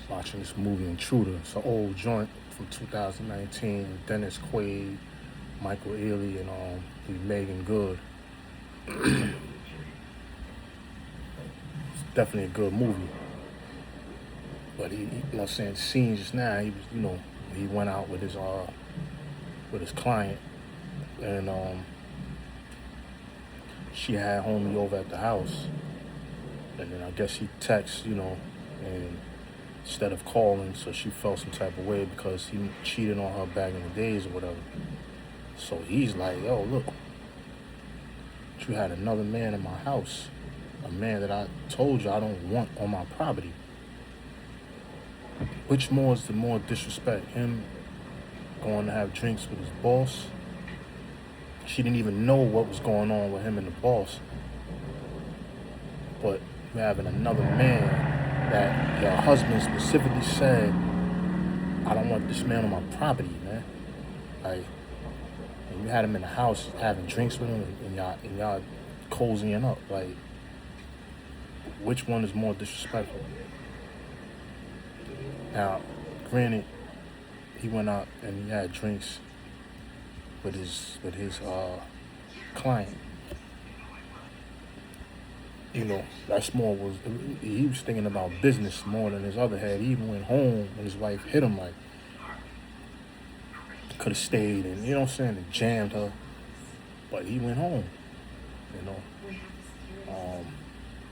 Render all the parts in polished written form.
watching this movie Intruder. It's an old joint from 2019. Dennis Quaid, Michael Ealy, and Megan Good. It's definitely a good movie. But he, you know, what I'm saying, the scene just now, he was, he went out with his client, and she had homie over at the house, and then I guess he texts, and instead of calling, so she felt some type of way because he cheated on her back in the days or whatever. So he's like, yo, look, you had another man in my house, a man that I told you I don't want on my property. Which more is the more disrespect? Him going to have drinks with his boss. She didn't even know what was going on with him and the boss. But you having another man that your husband specifically said, I don't want this man on my property, man. Like, and you had him in the house having drinks with him, and y'all cozying up. Like, which one is more disrespectful? Now, granted, he went out and he had drinks with his client. That's more was he was thinking about business more than his other head. He even went home when his wife hit him, like, could have stayed and and jammed her, but he went home.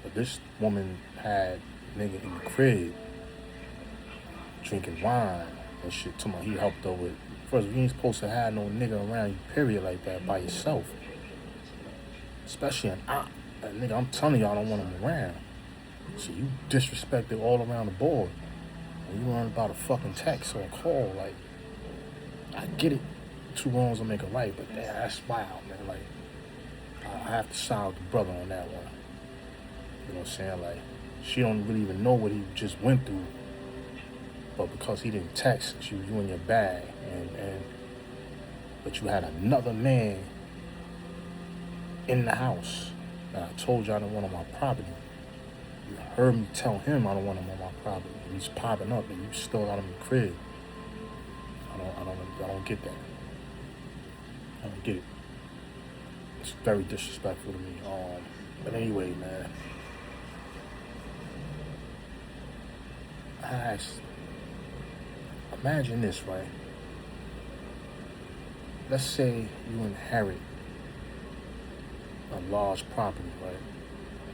But this woman had nigga in the crib drinking wine and shit. Talking about he helped her with. First, you ain't supposed to have no nigga around you, period, like that by yourself. Especially an op. Nigga, I'm telling y'all, I don't want him around. So you disrespected all around the board. And you learn about a fucking text or a call. Like, I get it. Two wrongs will make a right, but damn, that's wild, man. Like, I have to side with the brother on that one. You know what I'm saying? Like, she don't really even know what he just went through. But because he didn't text, you in your bag, but you had another man in the house, and I told you I don't want him on my property. You heard me tell him I don't want him on my property. And he's popping up, and you still got him in the crib. I don't get that. I don't get it. It's very disrespectful to me. But anyway, man, imagine this, right? Let's say you inherit a large property, right?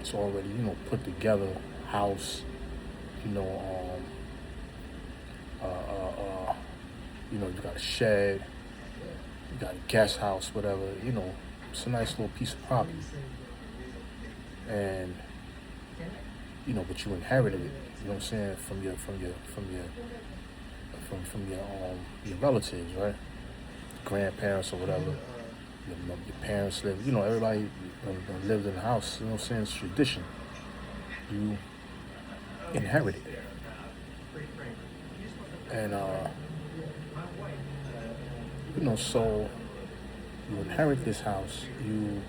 It's already, put together, house, you got a shed, you got a guest house, whatever, it's a nice little piece of property. And, but you inherited it, you know what I'm saying, from your relatives, right? Grandparents or whatever. Your parents live, everybody lived in the house, you know what I'm saying? It's tradition. You inherit it. And, so you inherit this house, you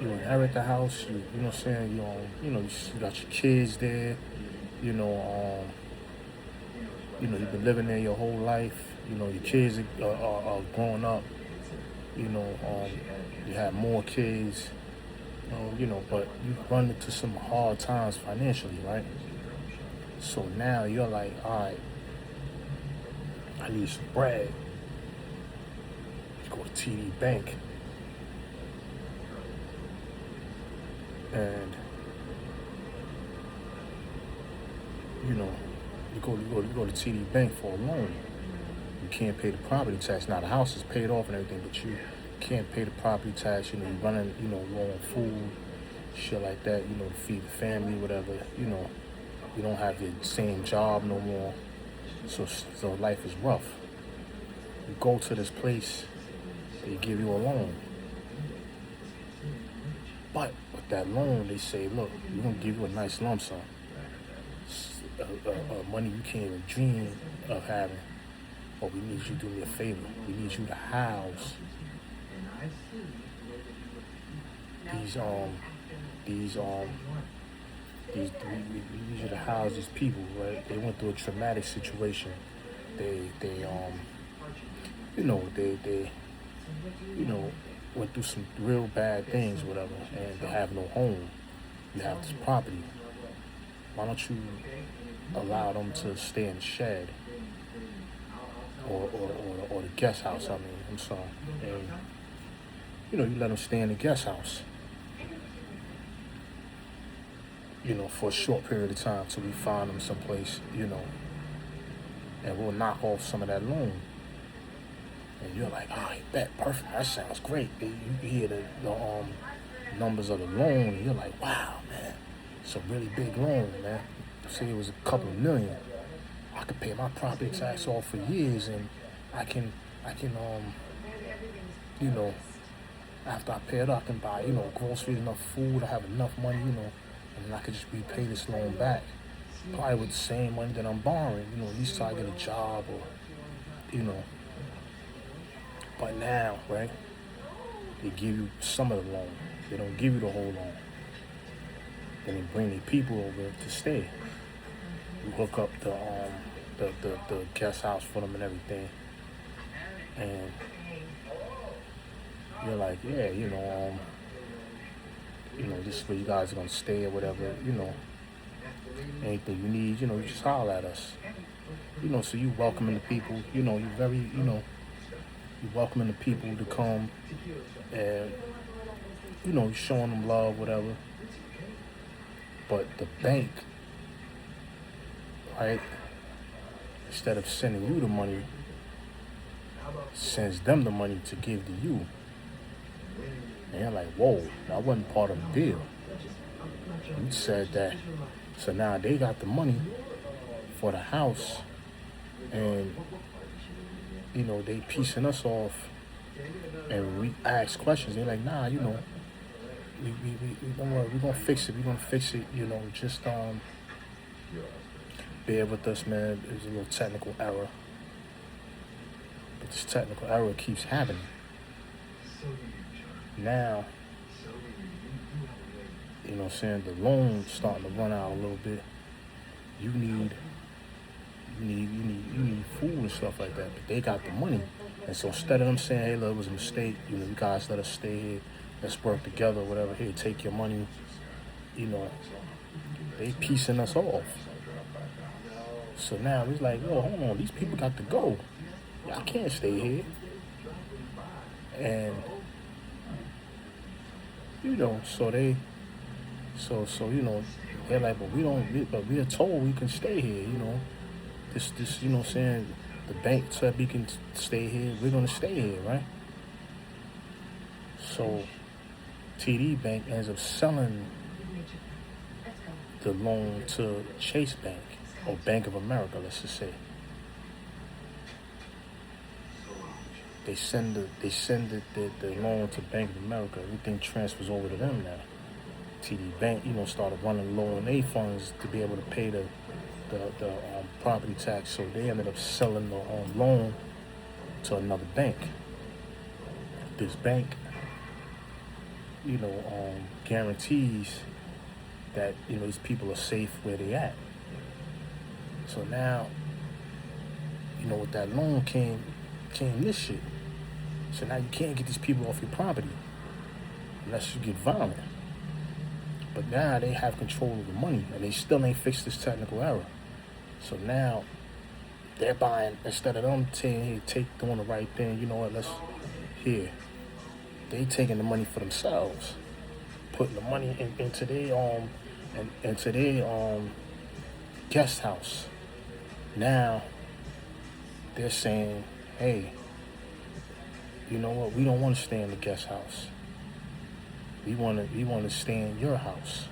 inherit the house, you know what I'm saying, you got your kids there, you've been living there your whole life, your kids are growing up, you have more kids, but you run into some hard times financially, right? So now you're like, all right, I need some bread. You go to TD Bank. And, you go to TD Bank for a loan. You can't pay the property tax. Now, the house is paid off and everything, but you can't pay the property tax. You're running, low on food, shit like that, to feed the family, whatever, you don't have your same job no more. So life is rough. You go to this place, they give you a loan. But with that loan, they say, look, we're going to give you a nice lump sum. Money you can't even dream of having. But we need you to do me a favor. We need you to house these these we usually house these people, right? They went through a traumatic situation. They they went through some real bad things, whatever, and they have no home. You have this property. Why don't you allow them to stay in the shed or the guest house? I mean, I'm sorry, and you let them stay in the guest house, for a short period of time till we find them someplace, and we'll knock off some of that loan. And you're like, all right, bet, perfect. That sounds great. You hear the numbers of the loan, and you're like, wow, man, it's a really big loan, man. Say it was a couple of million. I could pay my property tax off for years, and I can, you know, after I pay it up, I can buy, groceries, enough food. I have enough money, and then I could just repay this loan back. Probably with the same money that I'm borrowing, at least till I get a job or, But now, right, they give you some of the loan. They don't give you the whole loan. Then they bring the people over to stay. You hook up the guest house for them and everything. And you're like, yeah, this is where you guys are gonna stay or whatever, anything you need, you just holler at us. So you welcoming the people, you're very, you welcoming the people to come and, you're showing them love, whatever. But the bank, right, instead of sending you the money, sends them the money to give to you. And you're like, whoa, that wasn't part of the deal. You said that. So now they got the money for the house, and they piecing us off, and we ask questions. They're like, nah, we don't worry, we're gonna fix it. Just bear with us, man. There's a little technical error, but this technical error keeps happening. Now, the loan's starting to run out a little bit. You need food and stuff like that, but they got the money. And so instead of them saying, hey, look, it was a mistake, you guys let us stay here, let's work together, whatever, here, take your money, they piecing us off. So now it's like, oh, hold on, these people got to go. Y'all can't stay here. And, they're like, but we are told we can stay here, This, the bank said we can stay here, we're gonna stay here, right? So TD Bank ends up selling the loan to Chase Bank, or Bank of America, let's just say. They send the loan to Bank of America. Everything transfers over to them now. TD Bank, started running low on their funds to be able to pay the property tax. So they ended up selling the loan to another bank. This bank, guarantees that these people are safe where they at. So now, with that loan came this shit. So now you can't get these people off your property unless you get violent. But now they have control of the money, and they still ain't fixed this technical error. So now they're buying, instead of them saying, hey, doing the right thing, you know what, they taking the money for themselves, putting the money into their guest house. Now they're saying, hey, you know what, we don't want to stay in the guest house. We want to stay in your house.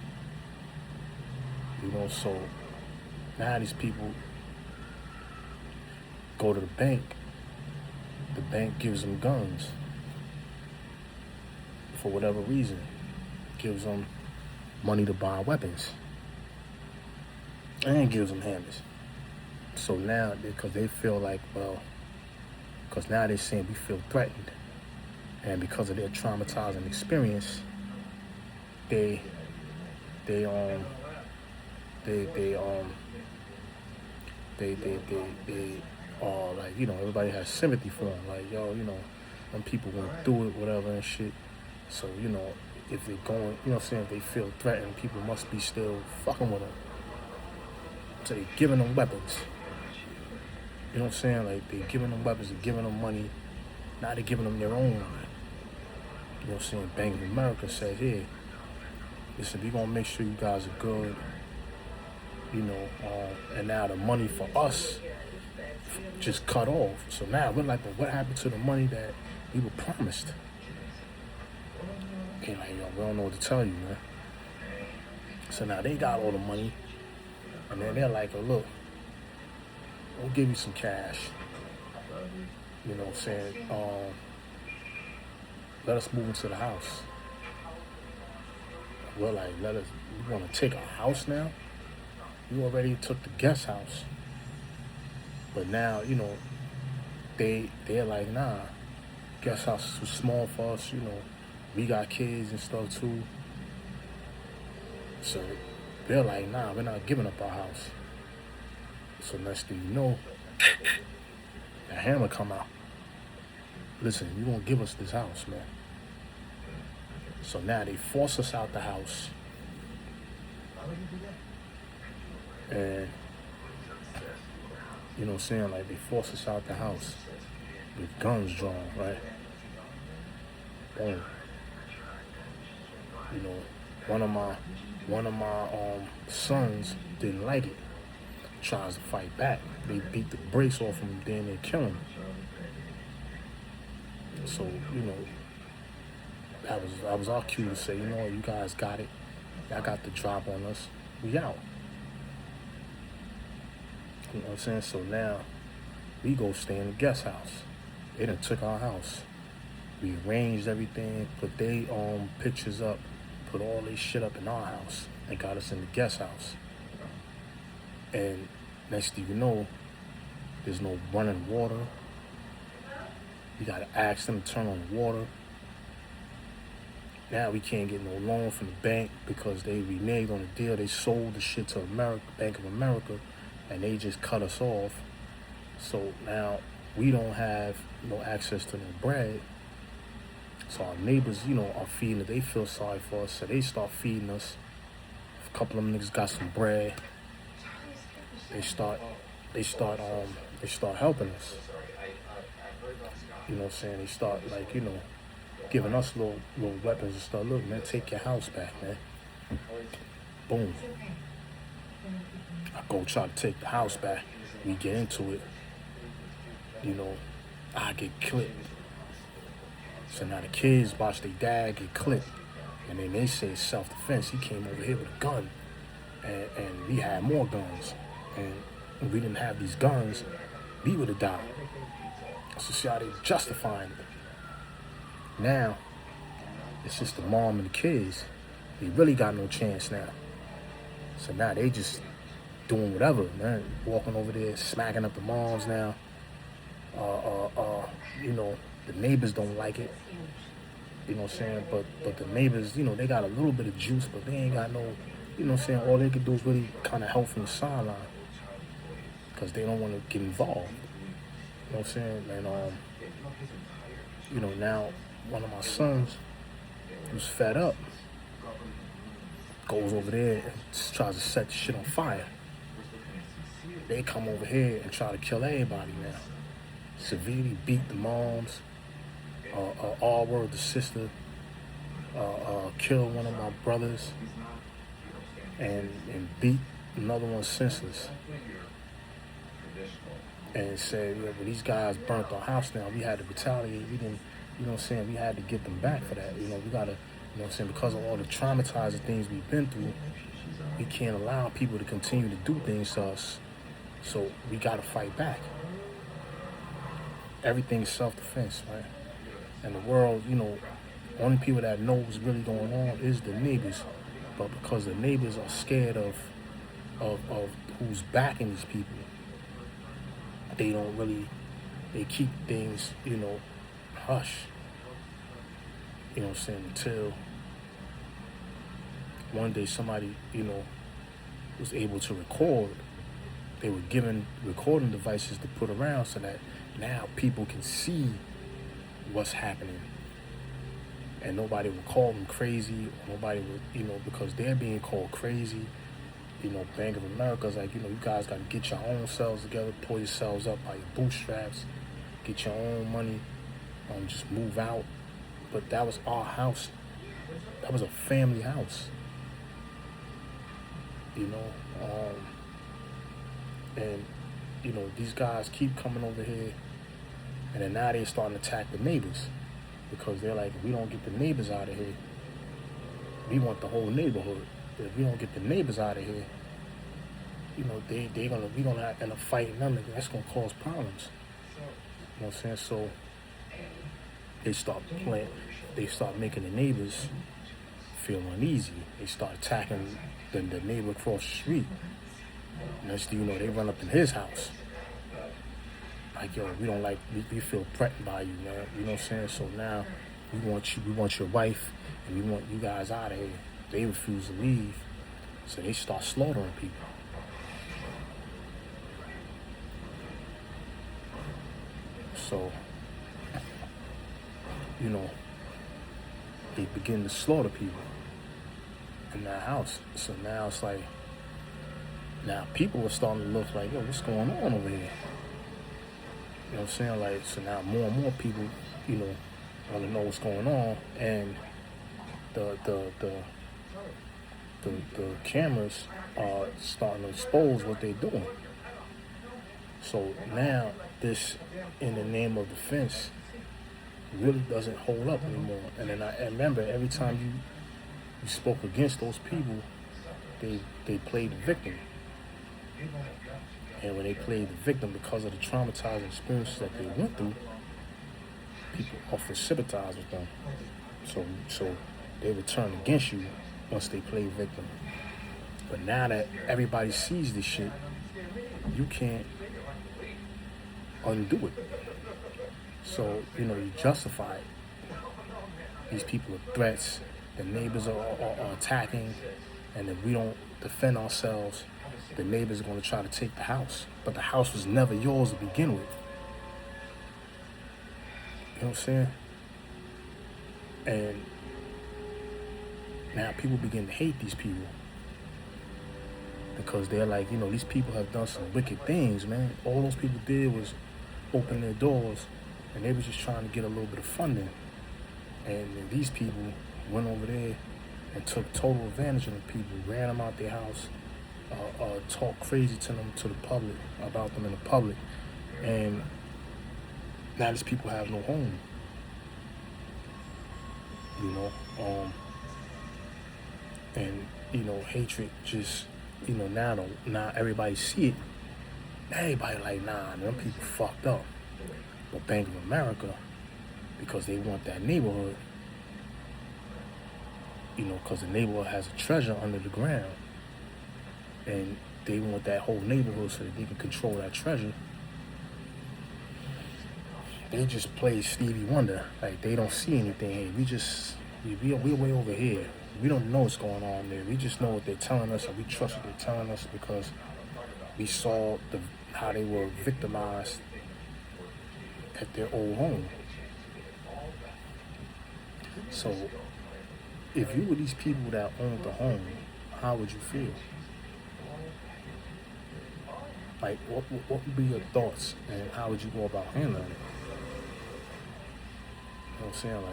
So now these people go to the bank. The bank gives them guns for whatever reason. Gives them money to buy weapons. And gives them hammers. So now, because they feel like, because now they're saying we feel threatened. And because of their traumatizing experience, they they they they um they like, you know, everybody has sympathy for them. Like, yo, you know, when people went through it, whatever and shit. So, you know, if they're going, you know what I'm saying, if they feel threatened, people must be still fucking with them. So they giving them weapons. You know what I'm saying? Like, they giving them weapons, they giving them money. Now they giving them their own. You know what I'm saying? Bank of America said, hey, listen, we gonna make sure you guys are good. You know, and now the money for us just cut off. So now we're like, but what happened to the money that we were promised? And like, yo, we don't know what to tell you, man. So now they got all the money, and then they're like, oh, look, we'll give you some cash. You know what I'm saying? Let us move into the house. We're like, we want to take a house now? You already took the guest house. But now, you know, they're like, nah, guest house is too small for us, you know. We got kids and stuff too. So they're like, nah, we're not giving up our house. So next thing you know, the hammer come out. Listen, you won't give us this house, man. So now they force us out the house. And, you know what I'm saying, like they force us out the house with guns drawn, right? Boom. You know, one of my sons didn't like it. Tries to fight back. They beat the brakes off him, then they kill him. So, you know, that was our cue to say, you know, you guys got it. Y'all got the drop on us. We out. You know what I'm saying? So now we go stay in the guest house. They done took our house. We arranged everything, put their pictures up, put all this shit up in our house, and got us in the guest house. And next thing you know, there's no running water. You gotta ask them to turn on the water. Now we can't get no loan from the bank because they reneged on the deal. They sold the shit to Bank of America, and they just cut us off. So now we don't have no access to no bread. So our neighbors, you know, are feeding it. They feel sorry for us, so they start feeding us. A couple of them niggas got some bread. They start helping us. You know what I'm saying? They start, like, you know, giving us little weapons and stuff. Look, man, take your house back, man. Boom. I go try to take the house back. We get into it. You know, I get clipped. So now the kids watch their dad get clipped. And then they say self-defense. He came over here with a gun. And we had more guns. And if we didn't have these guns, we would have died. So see how they justifying it. Now, it's just the mom and the kids. They really got no chance now. So now they just doing whatever, man. Walking over there, smacking up the moms now. You know, the neighbors don't like it. You know what I'm saying? But the neighbors, you know, they got a little bit of juice, but they ain't got no, you know what I'm saying? All they can do is really kind of help from the sideline. Because they don't want to get involved. You know what I'm saying? And, you know, now one of my sons who's fed up goes over there and tries to set the shit on fire. They come over here and try to kill everybody now. Severely beat the moms, R-word the sister, kill one of my brothers, and beat another one senseless. And said, yeah, but these guys burnt our house down. We had to retaliate. We didn't, you know what I'm saying? We had to get them back for that. You know, we gotta, you know what I'm saying? Because of all the traumatizing things we've been through, we can't allow people to continue to do things to us. So we gotta fight back. Everything is self-defense, right? And the world, you know, only people that know what's really going on is the neighbors. But because the neighbors are scared of who's backing these people, they don't really, they keep things, you know, hush. You know what I'm saying? one day somebody, was able to record. They were given recording devices to put around so that now people can see what's happening. And nobody would call them crazy, or nobody would, because they're being called crazy. Bank of America's like, you guys got to get your own selves together, pull yourselves up by your bootstraps, get your own money, just move out. But that was our house. That was a family house. And these guys keep coming over here, and then now they're starting to attack the neighbors, because they're like, if we don't get the neighbors out of here, we want the whole neighborhood. But if we don't get the neighbors out of here, we're gonna end up fighting them, and that's gonna cause problems. You know what I'm saying? So they start making the neighbors feel uneasy. They start attacking the neighbor across the street. Next thing you know, they run up in his house. Like, yo, we feel threatened by you, man. You know what I'm saying? So now we want your wife, and we want you guys out of here. They refuse to leave, so they start slaughtering people. So, they begin to slaughter people in that house. So now it's like, now people are starting to look like, yo, what's going on over here? You know what I'm saying? Like, so now more and more people, want to know what's going on, and the cameras are starting to expose what they're doing. So now this, in the name of defense, really doesn't hold up anymore. And then I remember every time you spoke against those people, they played the victim. And when they played the victim, because of the traumatizing experiences that they went through, people often sympathize with them. So they would turn against you once they play victim. But now that everybody sees this shit, you can't undo it. So, you justify it. These people are threats. The neighbors are attacking. And if we don't defend ourselves, the neighbors are going to try to take the house. But the house was never yours to begin with. You know what I'm saying? And now people begin to hate these people, because they're like, these people have done some wicked things, man. All those people did was open their doors, and they was just trying to get a little bit of funding. And these people went over there and took total advantage of the people, ran them out their house, talked crazy to them, to the public, about them in the public. And now these people have no home. And hatred just, now everybody see it. Everybody like, nah, them people fucked up. But Bank of America, because they want that neighborhood, because the neighborhood has a treasure under the ground, and they want that whole neighborhood so that they can control that treasure. They just play Stevie Wonder, like they don't see anything. Hey, we're way over here. We don't know what's going on there. We just know what they're telling us, and we trust what they're telling us because we saw how they were victimized at their old home. So, if you were these people that owned the home, how would you feel? Like, what would be your thoughts, and how would you go about handling it? You know what I'm saying?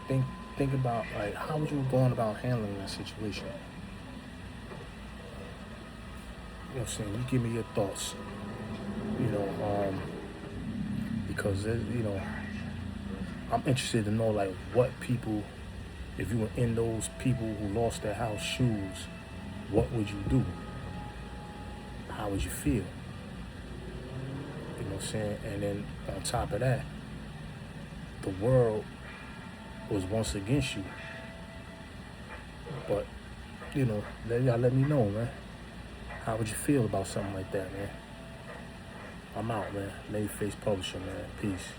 Like, think about, like, how would you go on about handling that situation? You know what I'm saying? You give me your thoughts. Because I'm interested to know, like, what people, if you were in those people who lost their house shoes, what would you do? How would you feel? You know what I'm saying? And then on top of that, the world was once against you. But, y'all let me know, man. How would you feel about something like that, man? I'm out, man. Ladyface Publisher, man. Peace.